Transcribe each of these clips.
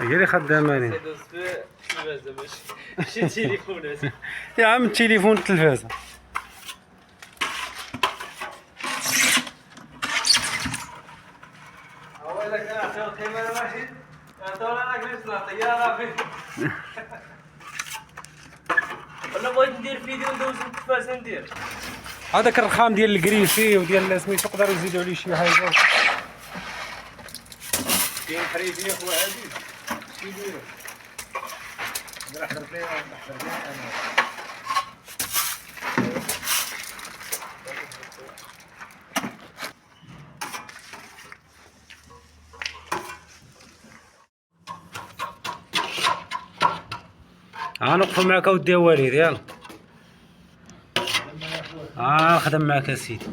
هي اللي خدامه لي. ماشي تليفونات. يا عم التليفون التلفازه. اولا كنعطيو الكاميرا واحد عطونا انا جلست الطياره فين. ولا بغيت ندير فيديو ندوز التلفازه ندير هذاك الرخام ديال الكريفي وديال سميتو يقدروا يزيدوا عليه شي حاجه. كاين حريفيه خويا عزيز شي يديروا نحضر فيها انا. نوقفوا معاك اودي يا وليد يلا. خدم معاك اسيدي.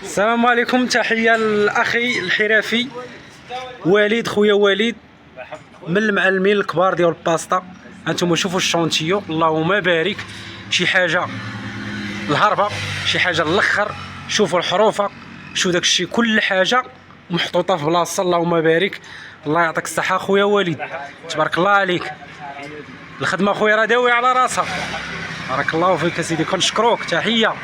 السلام عليكم، تحيه لاخي الحرفي وليد، خويا وليد من المعلمين الكبار ديال الباستا. هانتوما شوفوا الشونتيو، اللهم بارك، شي حاجه الهربه، شي حاجه الاخر. شوفوا الحروفه، شوفوا داكشي، كل حاجه محطوطه في بلاصه، اللهم بارك. الله يعطيك الصحه خويا وليد، تبارك الله عليك. الخدمه خويا راه داويه على راسها، بارك الله فيك اسيدي، كنشكروك. تحيه.